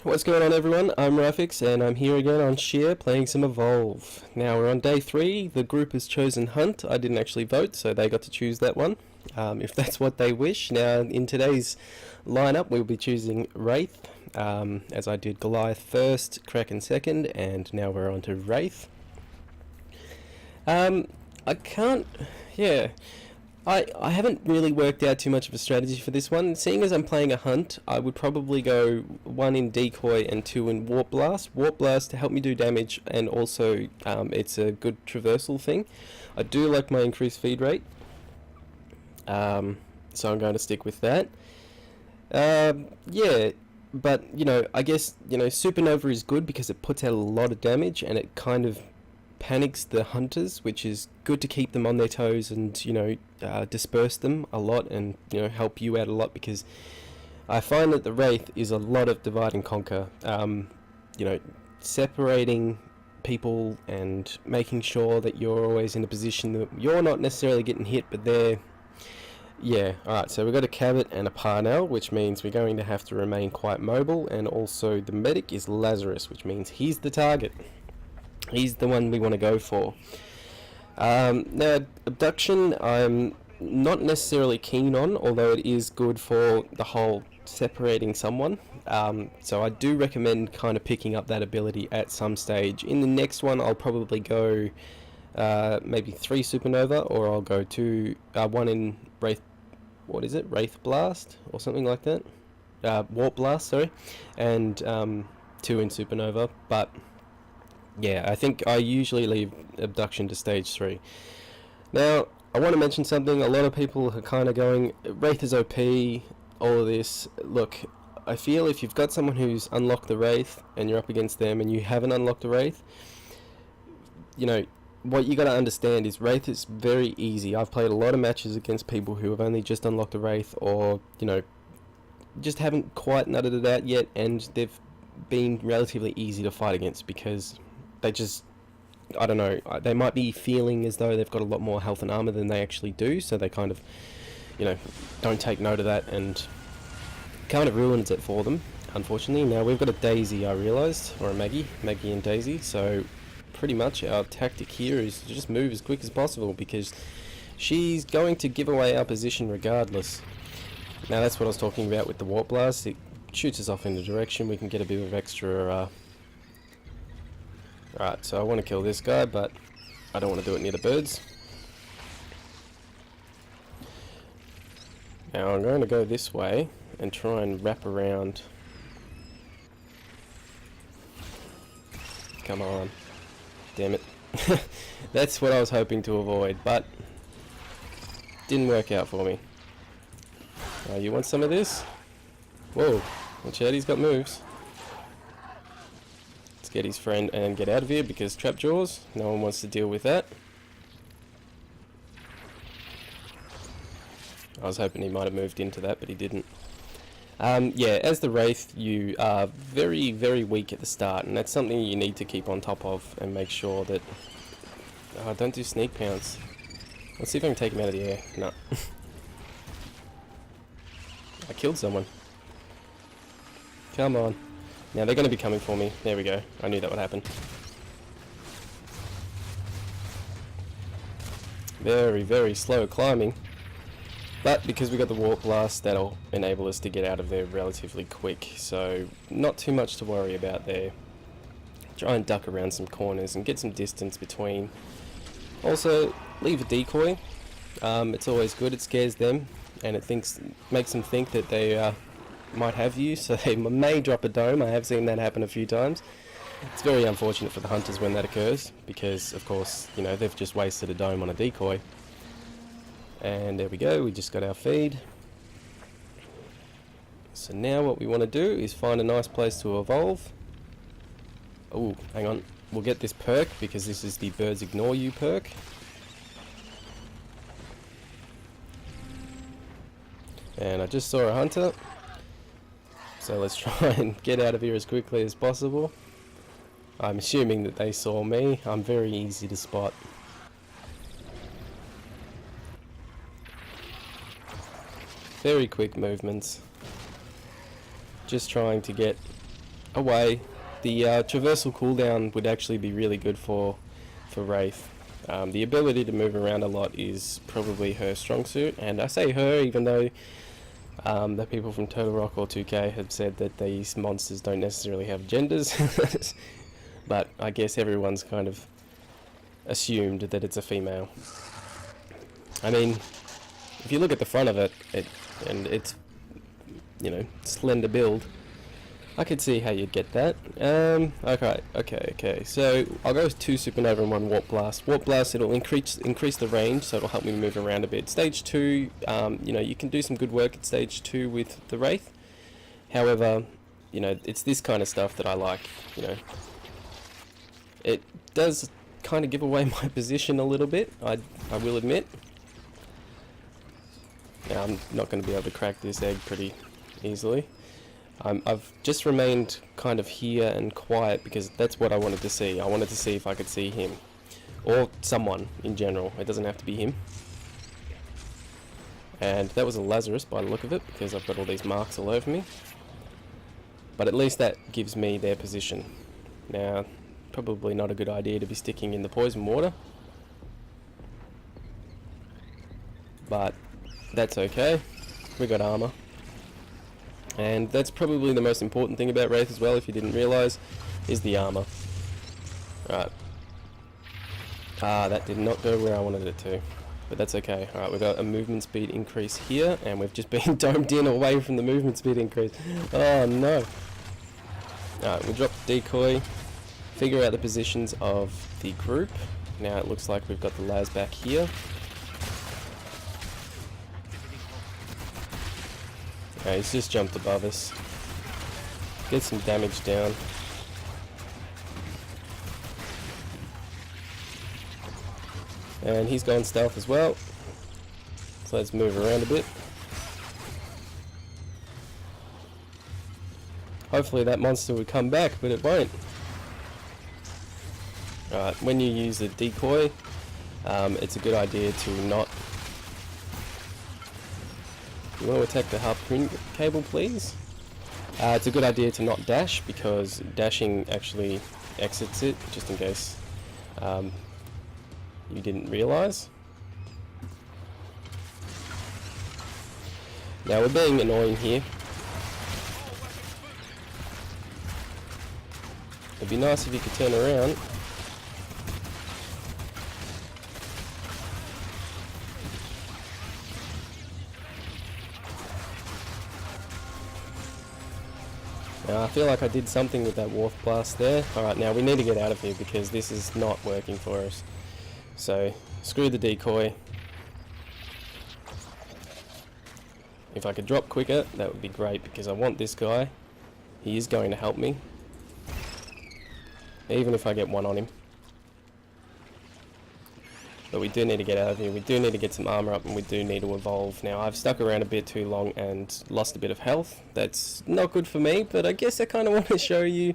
What's going on, everyone? I'm Rafix and I'm here again on Sheer playing some Evolve. Now we're on day 3, the group has chosen Hunt. I didn't actually vote, so they got to choose that one, if that's what they wish. Now in today's lineup we'll be choosing Wraith, as I did Goliath first, Kraken second, and now we're on to Wraith. I can't, yeah, I haven't really worked out too much of a strategy for this one. Seeing as I'm playing a Hunt, I would probably go 1 in Decoy and 2 in Warp Blast. Warp Blast to help me do damage, and also it's a good traversal thing. I do like my increased feed rate, so I'm going to stick with that. Yeah, but I guess Supernova is good because it puts out a lot of damage and it kind of panics the hunters, which is good to keep them on their toes and disperse them a lot, and help you out a lot, because I find that the Wraith is a lot of divide and conquer, separating people and making sure that you're always in a position that you're not necessarily getting hit, but they're alright, so we've got a Cabot and a Parnell, which means we're going to have to remain quite mobile, and also the medic is Lazarus, which means he's the target. He's the one we want to go for. Now, Abduction I'm not necessarily keen on, although it is good for the whole separating someone. So I do recommend kind of picking up that ability at some stage. In the next one I'll probably go maybe 3 Supernova, or I'll go 1 in Wraith, what is it, Wraith Blast or something like that, Warp Blast, sorry, and 2 in Supernova. But yeah, I think I usually leave Abduction to stage 3. Now, I want to mention something. A lot of people are kind of going, Wraith is OP, all of this. Look, I feel if you've got someone who's unlocked the Wraith and you're up against them and you haven't unlocked the Wraith, what you got to understand is Wraith is very easy. I've played a lot of matches against people who have only just unlocked the Wraith, or, just haven't quite nutted it out yet, and they've been relatively easy to fight against because they just, I don't know, they might be feeling as though they've got a lot more health and armor than they actually do, so they kind of, don't take note of that, and kind of ruins it for them, unfortunately. Now we've got a Daisy, I realised, or a Maggie and Daisy, so pretty much our tactic here is to just move as quick as possible, because she's going to give away our position regardless. Now that's what I was talking about with the Warp Blast. It shoots us off in the direction, we can get a bit of extra right, so I want to kill this guy, but I don't want to do it near the birds. Now I'm going to go this way and try and wrap around. Come on. Damn it. That's what I was hoping to avoid, but didn't work out for me. You want some of this? Whoa, watch out, he's got moves. Get his friend and get out of here, because trap jaws, no one wants to deal with that. I was hoping he might have moved into that, but he didn't. Yeah, as the Wraith, you are very, very weak at the start, and that's something you need to keep on top of and make sure that... don't do sneak pounce. Let's see if I can take him out of the air. No. I killed someone. Come on. Now they're going to be coming for me. There we go. I knew that would happen. Very, very slow climbing. But because we got the Warp Blast, that'll enable us to get out of there relatively quick. So not too much to worry about there. Try and duck around some corners and get some distance between. Also, leave a decoy. It's always good. It scares them, and it makes them think that they might have you, so they may drop a dome. I have seen that happen a few times. It's very unfortunate for the hunters when that occurs, because of course, they've just wasted a dome on a decoy. And there we go, we just got our feed. So now what we want to do is find a nice place to evolve. Oh, hang on, we'll get this perk, because this is the birds ignore you perk. And I just saw a hunter. So let's try and get out of here as quickly as possible. I'm assuming that they saw me. I'm very easy to spot. Very quick movements. Just trying to get away. The traversal cooldown would actually be really good for Wraith. The ability to move around a lot is probably her strong suit, and I say her even though the people from Turtle Rock or 2K have said that these monsters don't necessarily have genders. But I guess everyone's kind of assumed that it's a female. I mean, if you look at the front of it, and it's, you know, slender build, I could see how you'd get that. Okay. So I'll go with 2 Supernova and 1 Warp Blast. Warp Blast, it'll increase the range, so it'll help me move around a bit. Stage 2, you know, you can do some good work at Stage 2 with the Wraith. However, you know, it's this kind of stuff that I like, you know. It does kind of give away my position a little bit, I will admit. Now, I'm not going to be able to crack this egg pretty easily. I've just remained kind of here and quiet because that's what I wanted to see. I wanted to see if I could see him. Or someone in general. It doesn't have to be him. And that was a Lazarus by the look of it, because I've got all these marks all over me. But at least that gives me their position. Now, probably not a good idea to be sticking in the poison water. But that's okay. We got armor. And that's probably the most important thing about Wraith as well, if you didn't realise, is the armor. Right. That did not go where I wanted it to. But that's okay. Alright, we've got a movement speed increase here, and we've just been domed in away from the movement speed increase. Oh no. Alright, we'll drop the decoy, figure out the positions of the group. Now it looks like we've got the Laz back here. Okay, he's just jumped above us. Get some damage down. And he's gone stealth as well. So let's move around a bit. Hopefully that monster would come back, but it won't. Alright, when you use the decoy, it's a good idea to not... You want to attack the harpoon cable, please? It's a good idea to not dash, because dashing actually exits it, just in case you didn't realise. Now we're being annoying here. It'd be nice if you could turn around. Now I feel like I did something with that Warp Blast there. Alright, now we need to get out of here because this is not working for us. So, screw the decoy. If I could drop quicker, that would be great, because I want this guy. He is going to help me. Even if I get one on him. But we do need to get out of here. We do need to get some armor up, and we do need to evolve. Now, I've stuck around a bit too long and lost a bit of health. That's not good for me, but I guess I kind of want to show you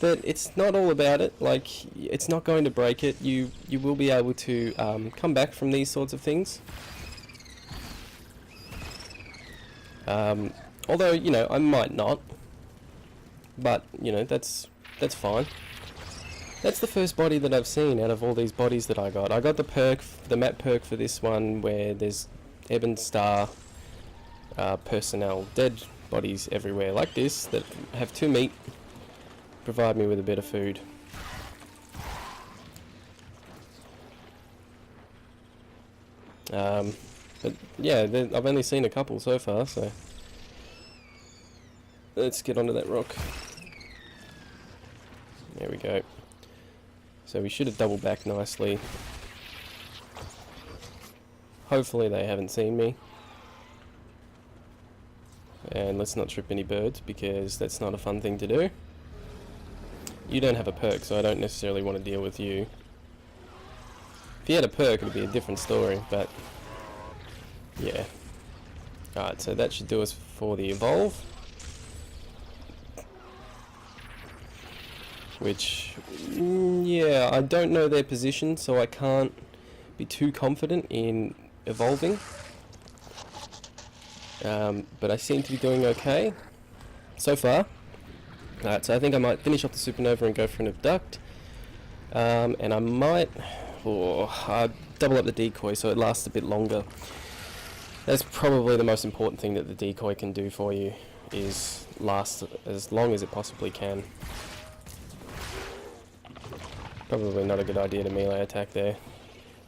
that it's not all about it. Like, it's not going to break it. You will be able to come back from these sorts of things. Although, you know, I might not. But, you know, that's fine. That's the first body that I've seen out of all these bodies that I got. I got the perk, the map perk for this one, where there's Ebon Star personnel, dead bodies everywhere like this, that have 2 meat, provide me with a bit of food. But yeah, I've only seen a couple so far, so let's get onto that rock. There we go. So we should have doubled back nicely. Hopefully they haven't seen me. And let's not trip any birds, because that's not a fun thing to do. You don't have a perk, so I don't necessarily want to deal with you. If you had a perk, it would be a different story, but yeah. Alright, so that should do us for the evolve. Which, yeah, I don't know their position, so I can't be too confident in evolving. But I seem to be doing okay so far. Alright, so I think I might finish off the supernova and go for an abduct. And I might double up the decoy so it lasts a bit longer. That's probably the most important thing that the decoy can do for you, is last as long as it possibly can. Probably not a good idea to melee attack there.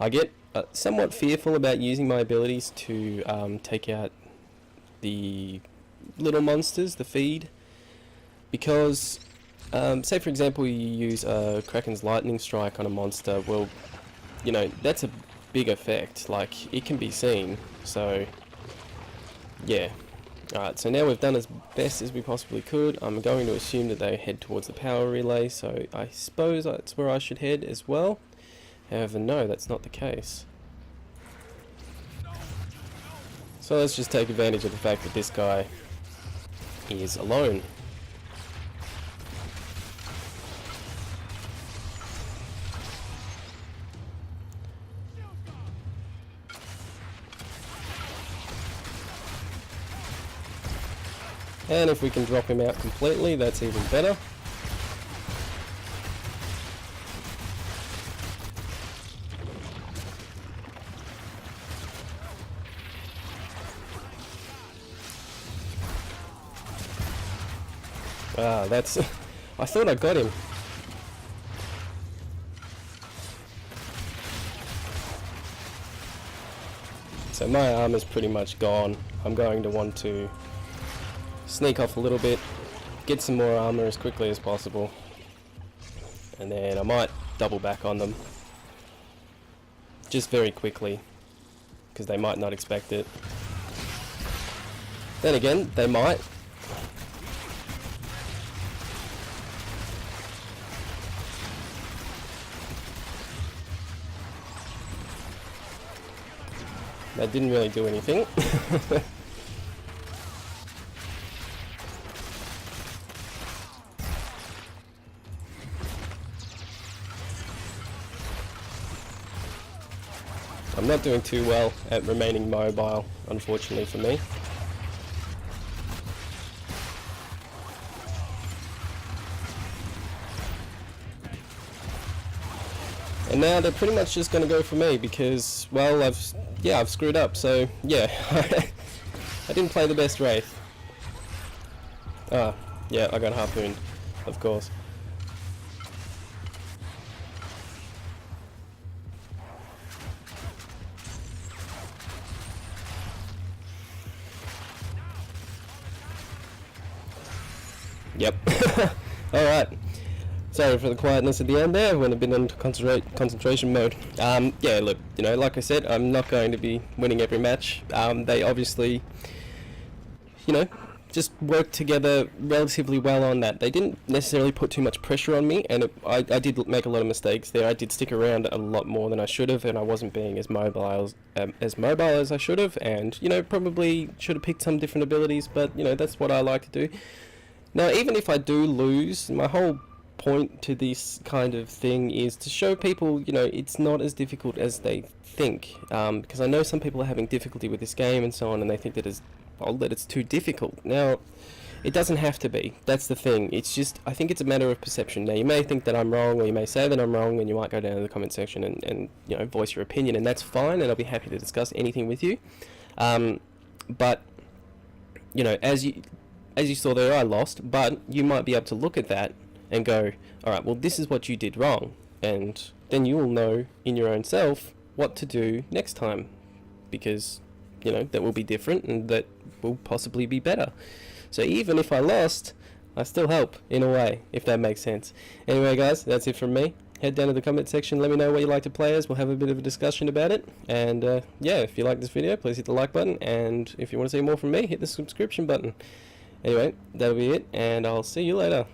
I get somewhat fearful about using my abilities to take out the little monsters, the feed, because say for example you use a Kraken's lightning strike on a monster. Well, you know, that's a big effect, like it can be seen. So yeah. Alright, so now we've done as best as we possibly could. I'm going to assume that they head towards the power relay, so I suppose that's where I should head as well. However, no, that's not the case. So let's just take advantage of the fact that this guy is alone. And if we can drop him out completely, that's even better. Ah, that's... I thought I got him. So my armor's pretty much gone. I'm going to want to sneak off a little bit, get some more armor as quickly as possible, and then I might double back on them just very quickly, because they might not expect it. Then again, they might. That didn't really do anything. I'm not doing too well at remaining mobile, unfortunately for me. And now they're pretty much just going to go for me because, well, I've screwed up, so yeah, I didn't play the best Wraith. Ah, yeah, I got harpooned, of course. Yep. Alright. Sorry for the quietness at the end there, when I've been in concentration mode. Yeah, look, you know, like I said, I'm not going to be winning every match. They obviously, you know, just worked together relatively well on that. They didn't necessarily put too much pressure on me, and I did make a lot of mistakes there. I did stick around a lot more than I should have, and I wasn't being as mobile as I should have, and, you know, probably should have picked some different abilities, but, you know, that's what I like to do. Now, even if I do lose, my whole point to this kind of thing is to show people, you know, it's not as difficult as they think, because I know some people are having difficulty with this game and so on, and they think that it's too difficult. Now, it doesn't have to be. That's the thing. It's just, I think it's a matter of perception. Now, you may think that I'm wrong, or you may say that I'm wrong, and you might go down to the comment section and you know, voice your opinion, and that's fine, and I'll be happy to discuss anything with you. But, you know, as you saw there, I lost, but you might be able to look at that and go, alright, well, this is what you did wrong, and then you will know in your own self what to do next time, because, you know, that will be different and that will possibly be better. So even if I lost, I still help in a way, if that makes sense. Anyway, guys, that's it from me. Head down to the comment section, let me know what you like to play as. We'll have a bit of a discussion about it, and yeah, if you like this video, please hit the like button, and if you want to see more from me, hit the subscription button. Anyway, that'll be it, and I'll see you later.